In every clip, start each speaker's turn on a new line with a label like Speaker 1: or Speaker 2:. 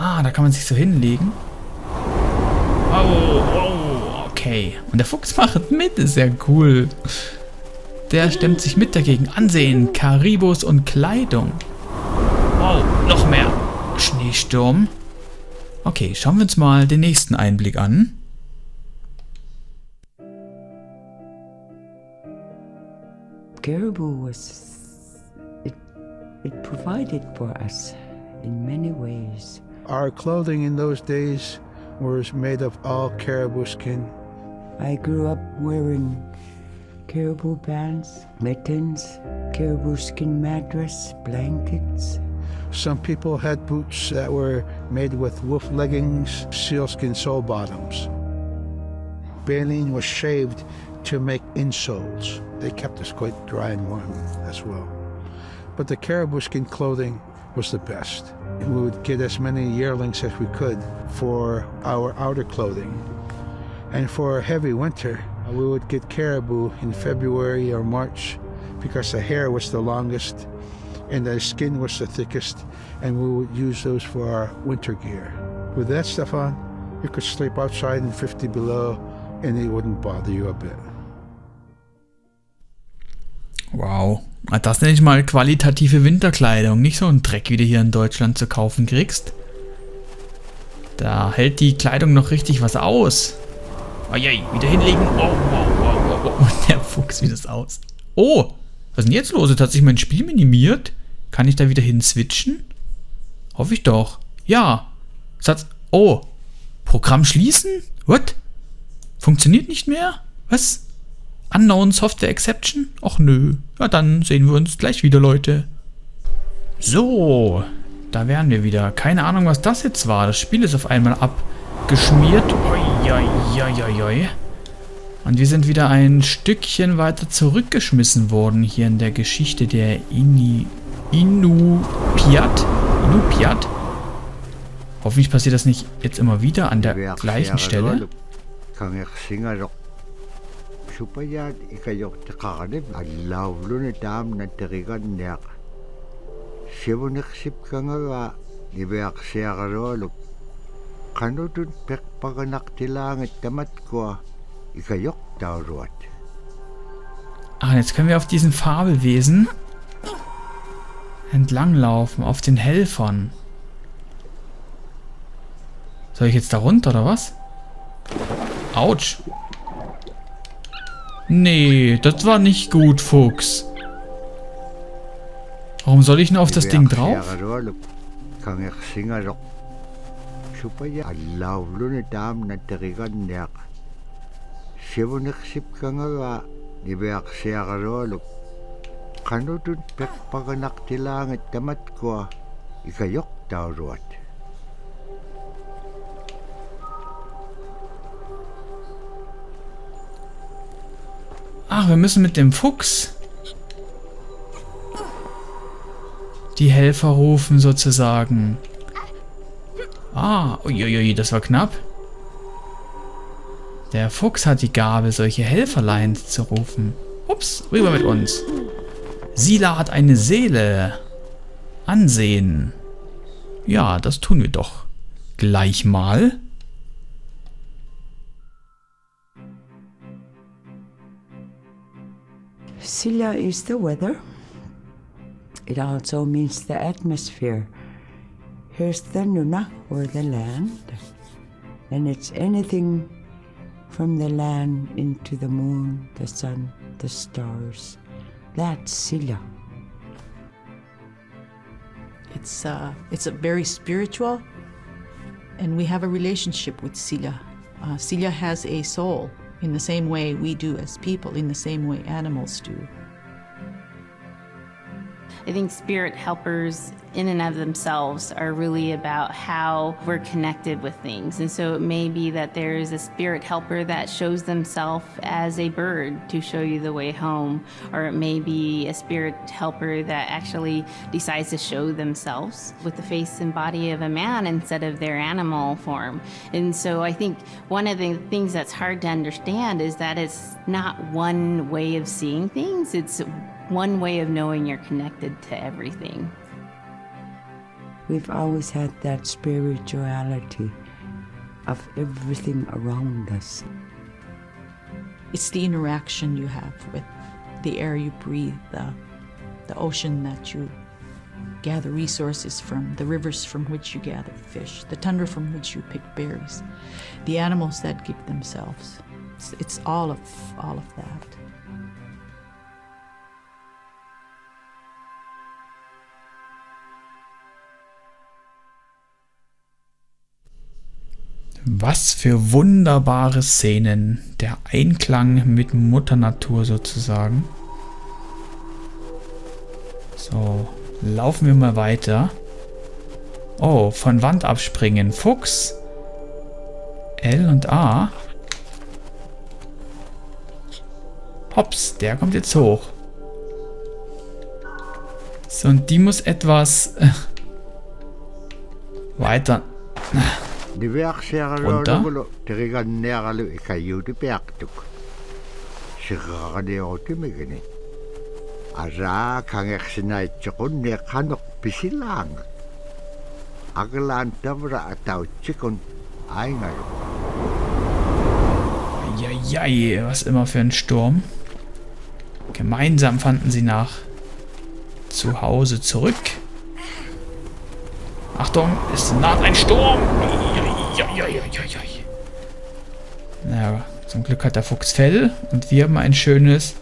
Speaker 1: Ah, da kann man sich so hinlegen. Oh, oh, okay. Und der Fuchs macht mit, ist ja cool. Der stemmt sich mit dagegen. Ansehen, Karibus und Kleidung. Wow, noch mehr. Schneesturm. Okay, schauen wir uns mal den nächsten Einblick an.
Speaker 2: Caribou it provided for us in many ways.
Speaker 3: Our clothing in those days was made of all caribou skin.
Speaker 2: I grew up wearing caribou pants, mittens, caribou skin mattress, blankets.
Speaker 3: Some people had boots that were made with wolf leggings, sealskin sole bottoms. Baleen was shaved to make insoles. They kept us quite dry and warm as well. But the caribou skin clothing was the best. We would get as many yearlings as we could for our outer clothing. And for a heavy winter, we would get caribou in February or March because the hair was the longest and the skin was the thickest, and we would use those for our winter gear. With that stuff on, you could sleep outside in 50 below and it wouldn't bother you a bit.
Speaker 1: Wow. Das nenne ich mal qualitative Winterkleidung. Nicht so ein Dreck, wie du hier in Deutschland zu kaufen kriegst. Da hält die Kleidung noch richtig was aus. Ojej, wieder hinlegen. Oh, wow, wow, wow, wow. Und der Fuchs, wie das aus. Oh, was ist denn jetzt los? Jetzt hat sich mein Spiel minimiert. Kann ich da wieder hin switchen? Hoffe ich doch. Ja. Oh. Programm schließen? What? Funktioniert nicht mehr? Was? Unknown Software Exception? Ach nö. Ja, dann sehen wir uns gleich wieder, Leute. So. Da wären wir wieder. Keine Ahnung, was das jetzt war. Das Spiel ist auf einmal abgeschmiert. Oi. Und wir sind wieder ein Stückchen weiter zurückgeschmissen worden hier in der Geschichte der Inupiat. Hoffentlich passiert das nicht jetzt immer wieder an der gleichen Stelle. Ah, jetzt können wir auf diesen Fabelwesen entlanglaufen, auf den Helfern. Soll ich jetzt da runter, oder was? Autsch. Nee, das war nicht gut, Fuchs. Warum soll ich nur auf das Ding drauf? Ach, wir müssen mit dem Fuchs die Helfer rufen, sozusagen. Ah, uiuiui, das war knapp. Der Fuchs hat die Gabe, solche Helferlein zu rufen. Ups, rüber mit uns. Sila hat eine Seele. Ansehen. Ja, das tun wir doch gleich mal.
Speaker 2: Sila is the weather. It also means the atmosphere. Here's the nuna, or the land. And it's anything from the land into the moon, the sun, the stars. That's Sila.
Speaker 4: It's a very spiritual, and we have a relationship with Sila. Sila has a soul in the same way we do as people, in the same way animals do.
Speaker 5: I think spirit helpers in and of themselves are really about how we're connected with things. And so it may be that there is a spirit helper that shows themselves as a bird to show you the way home, or it may be a spirit helper that actually decides to show themselves with the face and body of a man instead of their animal form. And so I think one of the things that's hard to understand is that it's not one way of seeing things, it's one way of knowing you're connected to everything.
Speaker 2: we've always had that spirituality of everything around us.
Speaker 4: It's the interaction you have with the air you breathe, the ocean that you gather resources from, the rivers from which you gather fish, the tundra from which you pick berries, the animals that give themselves. It's all of that.
Speaker 1: Was für wunderbare Szenen. Der Einklang mit Mutter Natur sozusagen. So, laufen wir mal weiter. Oh, von Wand abspringen. Fuchs. L und A. Hops, der kommt jetzt hoch. So, und die muss etwas weiter. Runter. Eieiei, was immer für ein Sturm. Gemeinsam fanden sie nach zu Hause zurück. Achtung, es naht ein Sturm. Naja, zum Glück hat der Fuchs Fell und wir haben ein schönes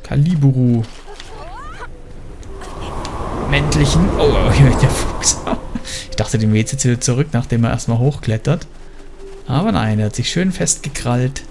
Speaker 1: Kaliburu. Männlichen. Oh, der Fuchs. Ich dachte, dem weht jetzt wieder zurück, nachdem er erstmal hochklettert. Aber nein, er hat sich schön festgekrallt.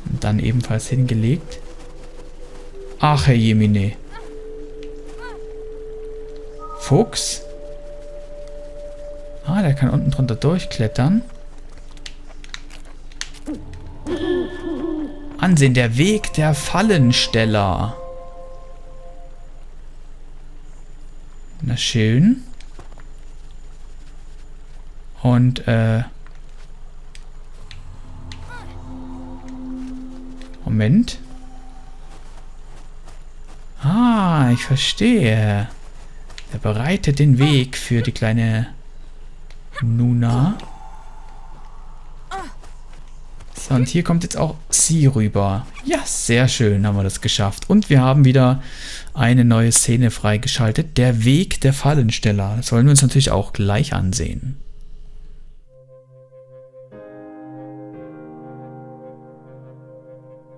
Speaker 1: Und dann ebenfalls hingelegt. Ach, Herr Jemine. Fuchs. Ah, der kann unten drunter durchklettern. Ansehen, der Weg der Fallensteller. Na schön. Und, Moment. Ah, ich verstehe. Er bereitet den Weg für die kleine Nuna. So, und hier kommt jetzt auch sie rüber. Ja, sehr schön haben wir das geschafft. Und wir haben wieder eine neue Szene freigeschaltet. Der Weg der Fallensteller. Das wollen wir uns natürlich auch gleich ansehen.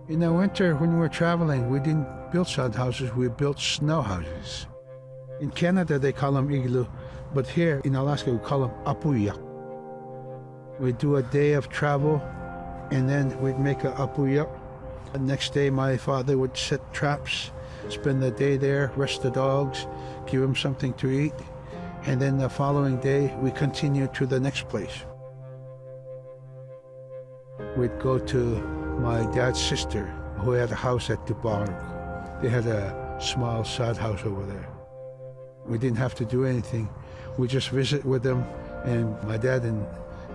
Speaker 3: In the winter, when we were traveling, we didn't build sod houses, we built snow houses. In Canada, they call them igloo, but here in Alaska, we call them apuya. We'd do a day of travel, and then we'd make a apuya. The next day, my father would set traps, spend the day there, rest the dogs, give them something to eat, and then the following day, we continue to the next place. We'd go to my dad's sister, who had a house at Dubarg. They had a small sod house over there. We didn't have to do anything. We just visit with them, and my dad and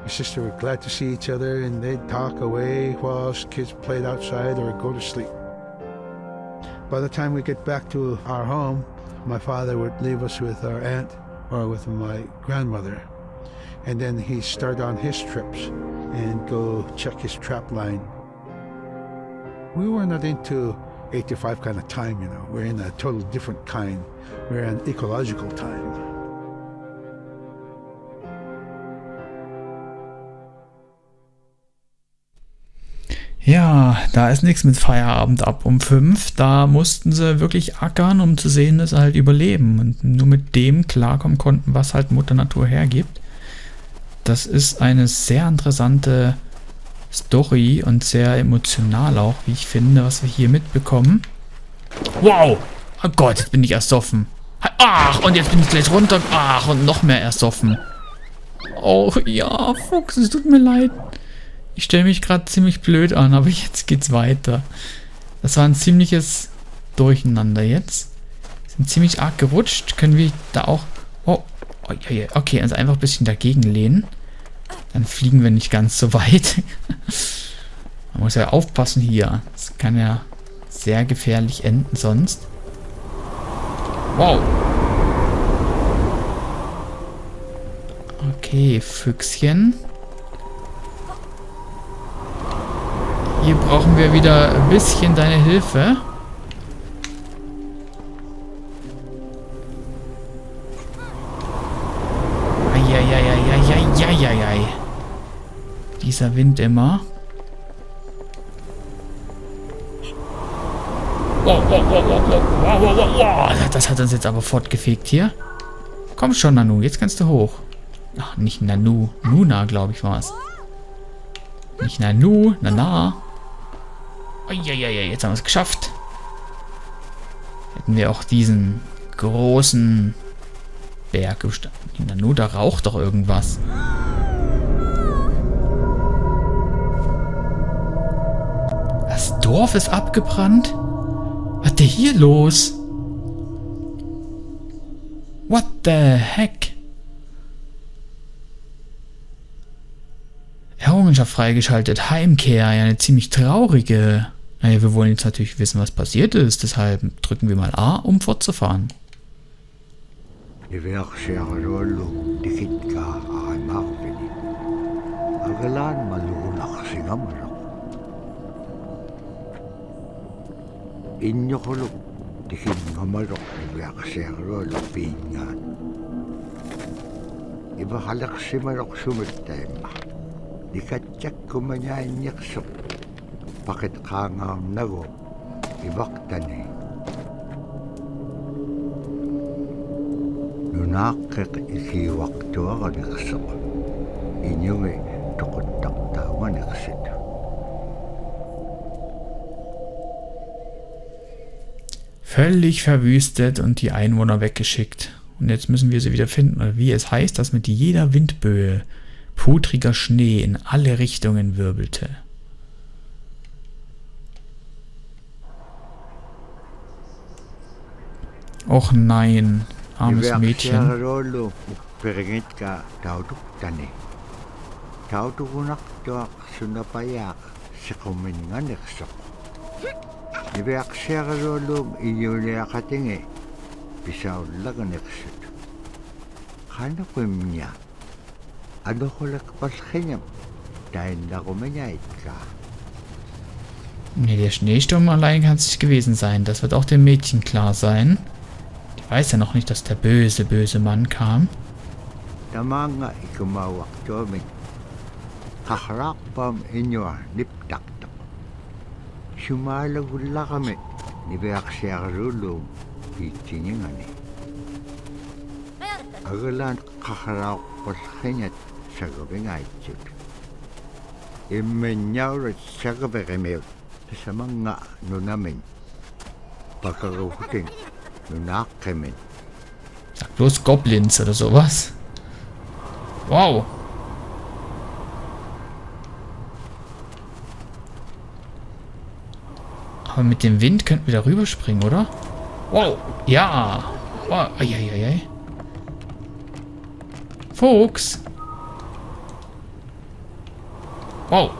Speaker 3: my sister were glad to see each other, and they'd talk away while kids played outside or go to sleep. By the time we get back to our home, my father would leave us with our aunt or with my grandmother, and then he'd start on his trips and go check his trap line. We were not into 8 to 5 kind of time, you know. We're in a total different kind. We're in ecological time.
Speaker 1: Ja, da ist nichts mit Feierabend ab um 5. Da mussten sie wirklich ackern, um zu sehen, dass sie halt überleben und nur mit dem klarkommen konnten, was halt Mutter Natur hergibt. Das ist eine sehr interessante Story und sehr emotional auch, wie ich finde, was wir hier mitbekommen. Wow! Oh Gott, jetzt bin ich ersoffen. Ach, und jetzt bin ich gleich runter. Ach, und noch mehr ersoffen. Oh ja, Fuchs, es tut mir leid. Ich stelle mich gerade ziemlich blöd an, aber jetzt geht's weiter. Das war ein ziemliches Durcheinander jetzt. Sind ziemlich arg gerutscht. Können wir da auch... Oh, okay, also einfach ein bisschen dagegen lehnen. Dann fliegen wir nicht ganz so weit. Man muss ja aufpassen hier. Das kann ja sehr gefährlich enden sonst. Wow. Okay, Füchschen. Hier brauchen wir wieder ein bisschen deine Hilfe. Eieieiei. Dieser Wind immer. Das hat uns jetzt aber fortgefegt hier. Komm schon, Nanu, jetzt kannst du hoch. Ach, nicht Nanu. Nuna, glaube ich, war es. Nicht Nanu, Nana. Eieiei, jetzt haben wir es geschafft. Hätten wir auch diesen großen Berg gestanden. Nanu, da raucht doch irgendwas. Das Dorf ist abgebrannt? Was ist denn hier los? What the heck? Errungenschaft freigeschaltet. Heimkehr. Ja, eine ziemlich traurige. Naja, wir wollen jetzt natürlich wissen, was passiert ist. Deshalb drücken wir mal A, um fortzufahren.
Speaker 3: Bakit kangam nago ibaktani nunakik iki waktu anikso inyungi tukutakta waniksit.
Speaker 1: Völlig verwüstet und die Einwohner weggeschickt. Und jetzt müssen wir sie wieder finden. Oder wie es heißt, dass mit jeder Windböe putriger Schnee in alle Richtungen wirbelte. Och nein, armes Mädchen. Nee, der Schneesturm allein kann es nicht gewesen sein. Das wird auch dem Mädchen klar sein. Die weiß ja noch nicht, dass der böse, böse Mann kam. Sag bloß Goblins oder sowas. Wow. Aber mit dem Wind könnten wir da rüberspringen, oder? Wow. Ja. Wow. Eieiei. Fuchs. Wow.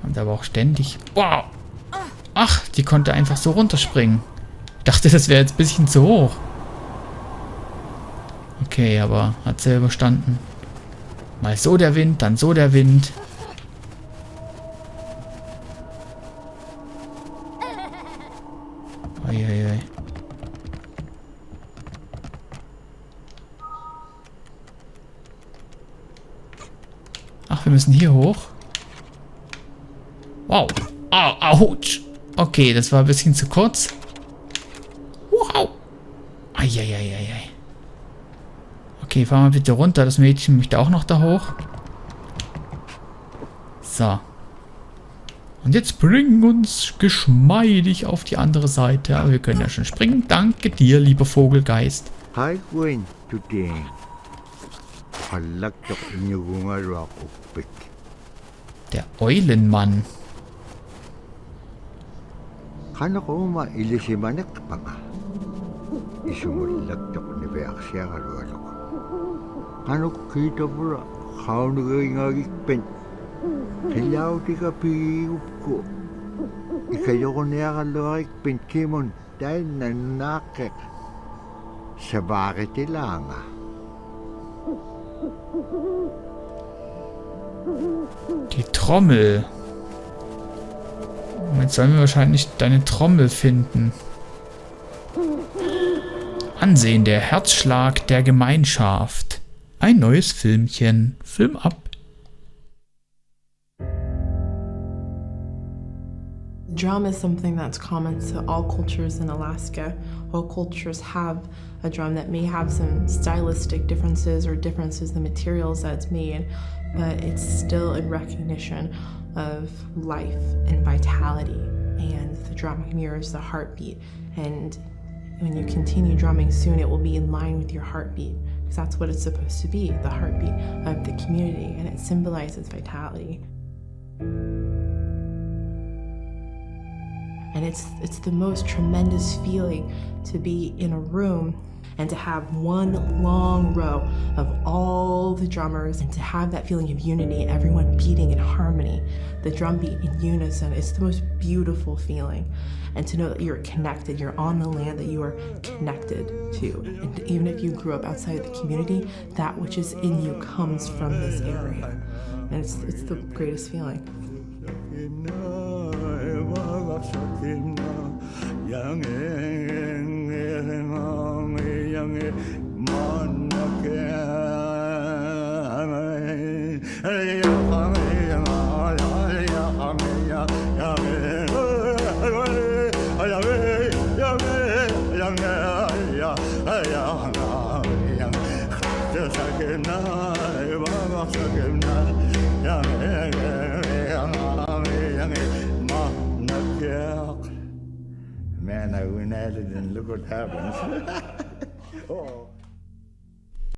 Speaker 1: Und aber auch ständig. Wow. Ach, die konnte einfach so runterspringen. Ich dachte, das wäre jetzt ein bisschen zu hoch. Okay, aber hat sie überstanden. Mal so der Wind, dann so der Wind. Eieiei. Ach, wir müssen hier hoch. Wow. Au, ouch. Okay, das war ein bisschen zu kurz. Wow. Eieiei. Okay, fahren wir bitte runter. Das Mädchen möchte auch noch da hoch. So. Und jetzt bringen uns geschmeidig auf die andere Seite. Aber wir können ja schon springen. Danke dir, lieber Vogelgeist. Der Eulenmann.
Speaker 3: Kanakoma ilisimanek panga. Isumulagtok ni Beaksya karualok. Kanok kita pula kaunagingagikpen. Kilaw di ka piyup ko. Ikayo ko niya kalawikpen kimon dahil nanakek. Sa bakit ilanga.
Speaker 1: Die Trommel. Jetzt sollen wir wahrscheinlich deine Trommel finden. Ansehen, der Herzschlag der Gemeinschaft. Ein neues Filmchen. Film ab.
Speaker 6: Drum is something that's common to all cultures in Alaska. All cultures have a drum that may have some stylistic differences or differences in the materials that it's made, but it's still in recognition of life and vitality. And the drum mirrors the heartbeat. And when you continue drumming soon, it will be in line with your heartbeat, because that's what it's supposed to be, the heartbeat of the community, and it symbolizes vitality. And it's the most tremendous feeling to be in a room and to have one long row of all the drummers and to have that feeling of unity, everyone beating in harmony, the drum beat in unison. It's the most beautiful feeling. And to know that you're connected, you're on the land that you are connected to. And even if you grew up outside of the community, that which is in you comes from this area. And it's the greatest feeling.
Speaker 7: Man, I went at it and look what happens. Oh.